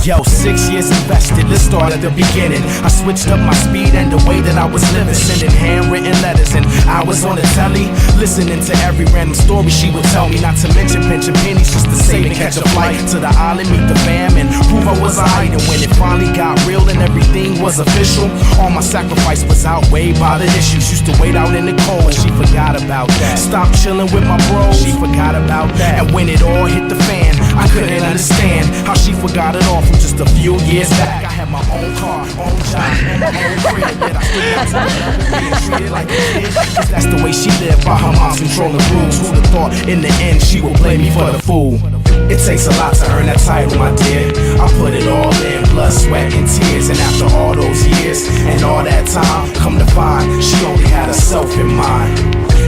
Yo, 6 years invested, let's start at the beginning. I switched up my speed and the way that I was living, sending handwritten letters and I was on the telly, listening to every random story she would tell me. Not to mention pinching pennies just to save and catch a flight to the island, meet the fam and prove I was alright. And when it finally got real and everything was official, all my sacrifice was outweighed by the issues. Used to wait out in the cold and she forgot about that. Stopped chilling with my bros, she forgot about that. And when it all hit the fan, I couldn't understand how she forgot it all from just a few years back. I had my own car, own job, and my own crib, yet I stood up to her, being treated like a kid. Cause that's the way she lived, by her mom's controlling rules. Who'd have thought in the end she would blame me for the fool? It takes a lot to earn that title, my dear. I put it all in, blood, sweat, and tears. And after all those years and all that time, come to find she only had herself in mind.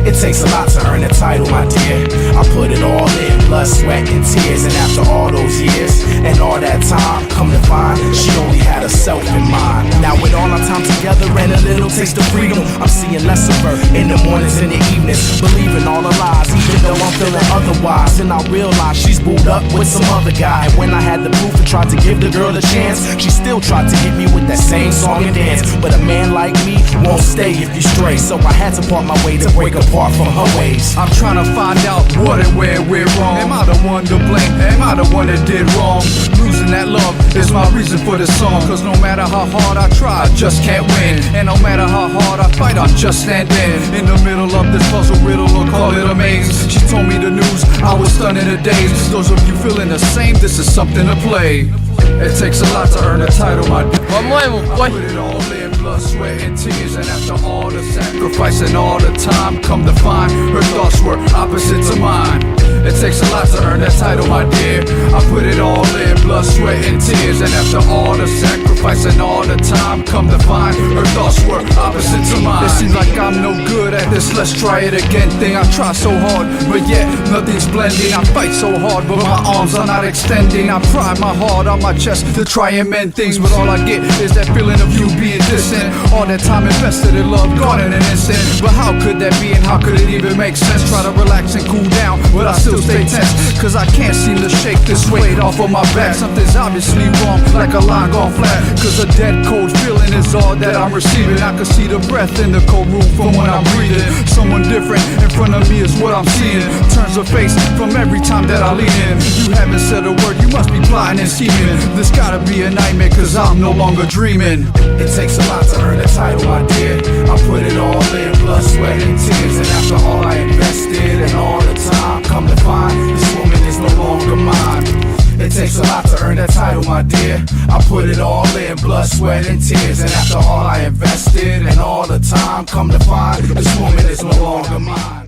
It takes a lot to earn a title, my dear. I put it all in, blood, sweat, and tears. And after all those years and all that time, come to find she only had herself in mind. Now with all our time together and a little taste of freedom, I'm seeing less of her in the mornings and the evenings, believing all the lies, even though I'm feeling otherwise. And I realize she's booed up with some other guy. And when I had the proof and tried to give the girl a chance, she still tried to hit me with that same song and dance. But a man like me won't stay if you stray, so I had to part my way to break apart from her ways. I'm trying to find out what and where we're wrong. Am I the one to blame? Am I the one that did wrong? Losing that love is my reason for this song. Cause no matter how hard I try, I just can't win. And no matter how hard I fight, I'm just standing in the middle of this puzzle riddle, or call it a maze. She told me the news, I was stunned in a daze. Those of you feeling the same, this is something to play. It takes a lot to earn a title, my dude. Put it all in, blood, sweat, and tears. And after all the sacrifice and all the time, come to find her thoughts were opposite to mine. It takes a lot to earn that title, my dear. I put it all in, blood, sweat, and tears. And after all the sacrifice and all the time, come to find her thoughts were opposite to mine. It seems like I'm no good at this let's try it again thing. I try so hard, but yet nothing's blending. I fight so hard, but my arms are not extending. I pride my heart on my chest to try and mend things, but all I get is that feeling of you being distant. All that time invested in love gone in an instant. But how could that be and how could it even make sense? Try to relax and cool down, but I still stay tense, cause I can't seem to shake this weight off of my back. Something's obviously wrong, like a line gone flat. Cause a dead cold feeling is all that I'm receiving. I can see the breath in the cold room from when I'm breathing. Someone different in front of me is what I'm seeing. Turns her face from every time that I lean in. You haven't said a word, you must be blind and scheming. This gotta be a nightmare, cause I'm no longer dreaming. It takes a lot to earn a title, my dear. I put it all in, blood, sweat, and tears. And after all I invested and all the time, come to find this woman is no longer mine. It takes a lot to earn that title, my dear. I put it all in, blood, sweat, and tears. And after all I invested and all the time, come to find this woman is no longer mine.